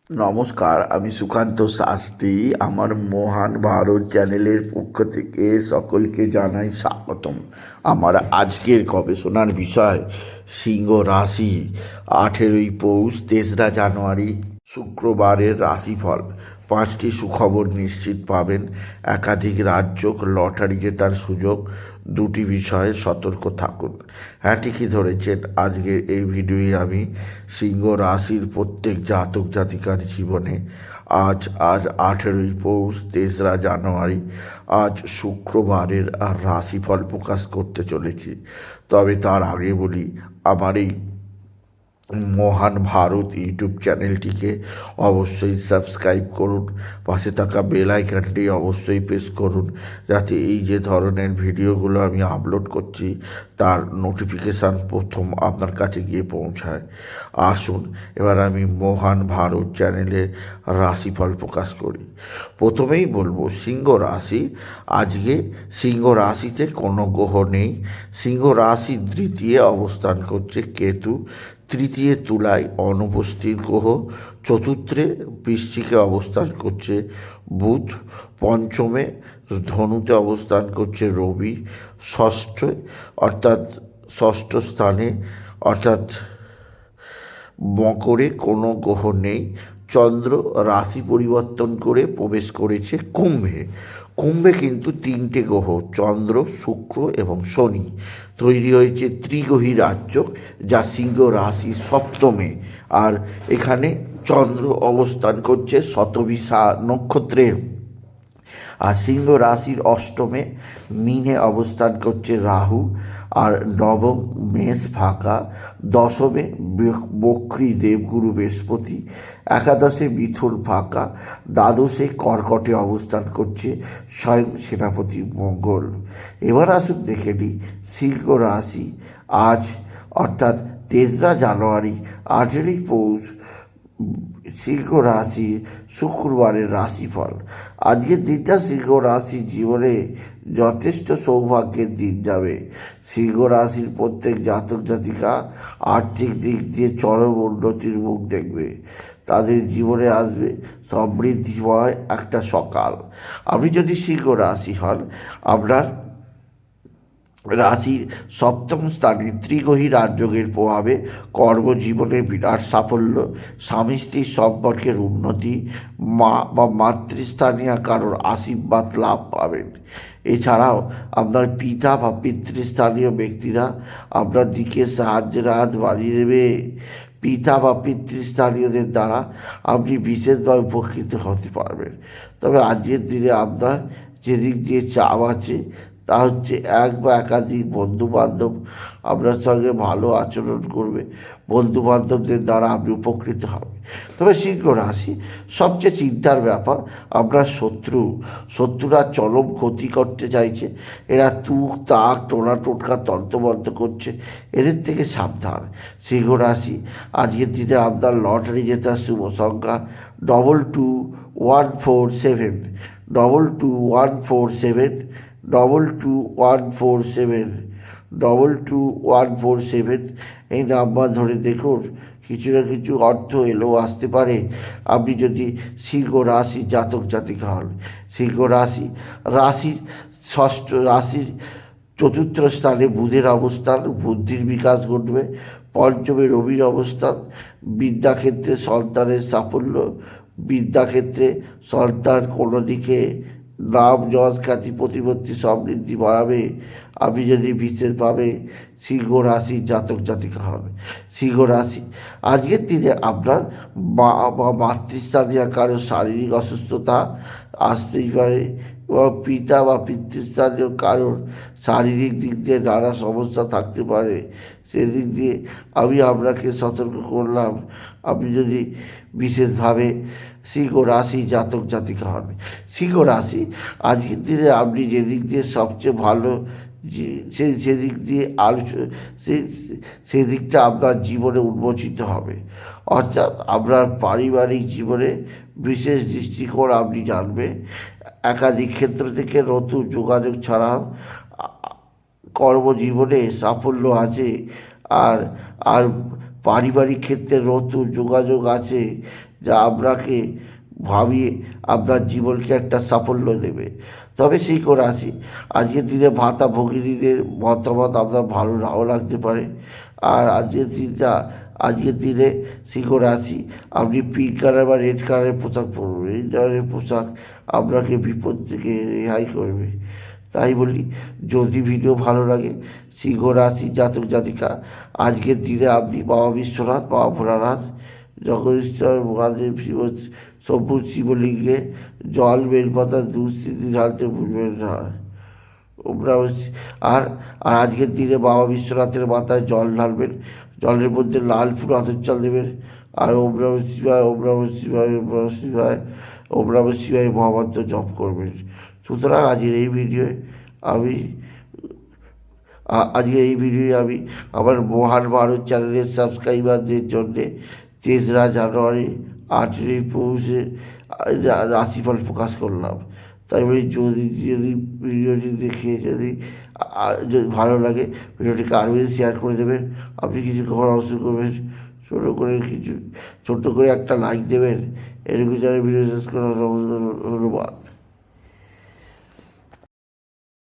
নমস্কার, আমি সুকান্ত শাস্ত্রী। আমার মহান ভারত চ্যানেলের পক্ষ থেকে সকলকে জানাই স্বাগতম। আমার আজকের গবেষণার বিষয় সিংহ রাশি, 18ই পৌষ 3রা জানুয়ারি শুক্রবারের রাশিফল। 5টি সুখবর নিশ্চিত পাবেন, একাধিক রাজ্য লটারি জেতার সুযোগ, 2টি বিষয়ে সতর্ক থাকুন। হ্যাঁ, ঠিকই ধরেছেন, আজকের এই ভিডিওয়ে আমি সিংহ রাশির প্রত্যেক জাতক জাতিকার জীবনে আজ 18ই পৌষ 3রা জানুয়ারি আজ শুক্রবারের রাশিফল প্রকাশ করতে চলেছি। তবে তার আগে বলি, আমার এই মহান ভারত ইউটিউব চ্যানেলটিকে অবশ্যই সাবস্ক্রাইব করুন, পাশে থাকা বেল আইকনটি অবশ্যই প্রেস করুন, যাতে এই যে ধরনের ভিডিওগুলো আমি আপলোড করছি তার নোটিফিকেশান প্রথম আপনার কাছে গিয়ে পৌঁছায়। আসুন এবার আমি মহান ভারত চ্যানেলের রাশিফল প্রকাশ করি। প্রথমেই বলবো সিংহ রাশি। আজকে সিংহ রাশিতে কোনো গ্রহ নেই। সিংহ রাশি দ্বিতীয় অবস্থান করছে কেতু, তৃতীয় তুলায় অনুপস্থিত গ্রহ, চতুর্থে বৃশ্চিকে অবস্থান করছে বুধ, পঞ্চমে ধনুতে অবস্থান করছে রবি, ষষ্ঠে অর্থাৎ ষষ্ঠ স্থানে অর্থাৎ মকরে কোনো গ্রহ নেই। চন্দ্র রাশি পরিবর্তন করে প্রবেশ করেছে কুম্ভে। কুম্ভে কিন্তু 3টে গ্রহ চন্দ্র, শুক্র এবং শনি। তৈরি হয়েছে ত্রিগ্রহী রাজ্য, যা সিংহ রাশি সপ্তমে। আর এখানে চন্দ্র অবস্থান করছে শতভিষা নক্ষত্রে। আর সিংহ রাশির অষ্টমে মিনে অবস্থান করছে রাহু, আর নবম মেষ ফাঁকা, দশমে বক্রী দেবগুরু বৃহস্পতি, একাদশে মিথুন ফাঁকা, দ্বাদশে কর্কটে অবস্থান করছে স্বয়ং সেনাপতি মঙ্গল। এবার আসুন দেখে নিই সিংহ রাশি আজ অর্থাৎ 3রা জানুয়ারি 18ই পৌষ সিংহ রাশি শুক্রবারের রাশিফল। আজকের দিনটা সিংহ রাশি জীবনে যথেষ্ট সৌভাগ্যের দিন যাবে। সিংহ রাশির প্রত্যেক জাতক জাতিকা আর্থিক দিক দিয়ে চরম উন্নতির মুখ দেখবে। তাদের জীবনে আসবে সমৃদ্ধিময় একটা সকাল। আপনি যদি সিংহ রাশি হন, আপনার রাশির সপ্তম স্থানে ত্রিগ্রহী রাজযোগের প্রভাবে কর্মজীবনে বিরাট সাফল্য, স্বামী স্ত্রীর সম্পর্কের উন্নতি, মা বা মাতৃস্থানীয় কারোর আশীর্বাদ লাভ পাবেন। এছাড়াও আপনার পিতা বা পিতৃস্থানীয় ব্যক্তিরা আপনার দিকে সাহায্যের হাত বাড়িয়ে দেবে। পিতা বা পিতৃস্থানীয়দের দ্বারা আপনি বিশেষভাবে উপকৃত হতে পারবেন। তবে আজকের দিনে আপনার যেদিক দিয়ে চাপ আছে তা হচ্ছে এক বা একাধিক বন্ধুবান্ধব আপনার সঙ্গে ভালো আচরণ করবে, বন্ধুবান্ধবদের দ্বারা আপনি উপকৃত হবেন। তবে সিংহ রাশি সবচেয়ে চিন্তার ব্যাপার, আপনার শত্রুরা চরম ক্ষতি করতে চাইছে। এরা তুক তাক টোনা টোটকা তন্ত্রমন্ত্র করছে, এদের থেকে সাবধান। সিংহ রাশি আজকের দিনে আপনার লটারি জেতার শুভ সংখ্যা 22147, 22147, 22147, 22147। এই নাম্বার ধরে দেখুন, কিছু না কিছু অর্থ এলেও আসতে পারে আপনি যদি সিংহ রাশি জাতক জাতিকা হন। সিংহ রাশির রাশির চতুর্থ স্থানে বুধের অবস্থান, বুদ্ধির বিকাশ ঘটবে। পঞ্চমে রবির অবস্থান, বিদ্যাক্ষেত্রে সন্তানের সাফল্য, বিদ্যাক্ষেত্রে সন্তান কোনো দিকে নাম যশ খ্যাতি প্রতিপত্তি সমৃদ্ধি বাড়াবে আপনি যদি বিশেষভাবে সিংহ রাশির জাতক জাতিকা হবে। সিংহ রাশি আজকের দিনে আপনার মা বা মাতৃস্থানীয় কারো শারীরিক অসুস্থতা আসতেই পারে, এবং পিতা বা পিতৃস্থানীয় কারোর শারীরিক দিক দিয়ে নানা সমস্যা থাকতে পারে। সেদিক দিয়ে আমি আপনাকে সতর্ক করলাম, আপনি যদি বিশেষভাবে সিংহ রাশি জাতক জাতিকা হবে। সিংহ রাশি আজকের দিনে আপনি যেদিক দিয়ে সবচেয়ে ভালো যে সেদিক দিয়ে সেদিকটা আপনার জীবনে উন্মোচিত হবে। অর্থাৎ আপনার পারিবারিক জীবনে বিশেষ দৃষ্টিকোণ আপনি জানবেন। একাধিক ক্ষেত্র থেকে নতুন যোগাযোগ ছাড়াও কর্মজীবনে সাফল্য আছে। আর আর পারিবারিক ক্ষেত্রে নতুন যোগাযোগ আছে। যা আপনাকে ভাবিয়ে আপনার জীবনকে একটা সাফল্য দেবে। তবে সিংহ রাশি, আজকের দিনে ভাতা ভগিনীদের মতামত আপনার ভালো নাও লাগতে পারে। আর আজকের দিনে সিংহ রাশি, আপনি পিঙ্ক কালার বা রেড কালারের পোশাক পরবেন। এই ধরনের পোশাক আপনাকে বিপদ থেকে রেহাই করবে। তাই বলি, যদি ভিডিও ভালো লাগে, সিংহ রাশি জাতক জাতিকা, আজকের দিনে আপনি বাবা বিশ্বনাথ, বাবা ভোলানাথ, জগদীশ্বর মহাদেব, সবুজ শিবলিঙ্গে জল, বেলপাতা, দুস্থিতি ঢালতে ভুলবেন না। আর আর আজকের দিনে বাবা বিশ্বনাথের মাথায় জল ঢালবেন, জলের মধ্যে লাল ফুল আতর চাল দেবেন, আর ওম নমঃ শিবায়, ওম নমঃ শিবায়, ওম নমঃ শিবায়, ওম নমঃ শিবায় মহামন্ত্র জপ করবেন। সুতরাং আজকের এই ভিডিওয়ে আমি আমার মহান ভারত চ্যানেলের সাবস্ক্রাইবারদের জন্যে 3রা জানুয়ারি 8ই পৌষে রাশিফল প্রকাশ করলাম। তাই বলি, যদি ভিডিওটি দেখে যদি ভালো লাগে, ভিডিওটিকে আরও বেশি শেয়ার করে দেবেন। আপনি কিছু খবর অবশ্যই করবেন, ছোট্ট করে একটা লাইক দেবেন। এটুকু জানিয়ে ভিডিও শেষ করার ধন্যবাদ।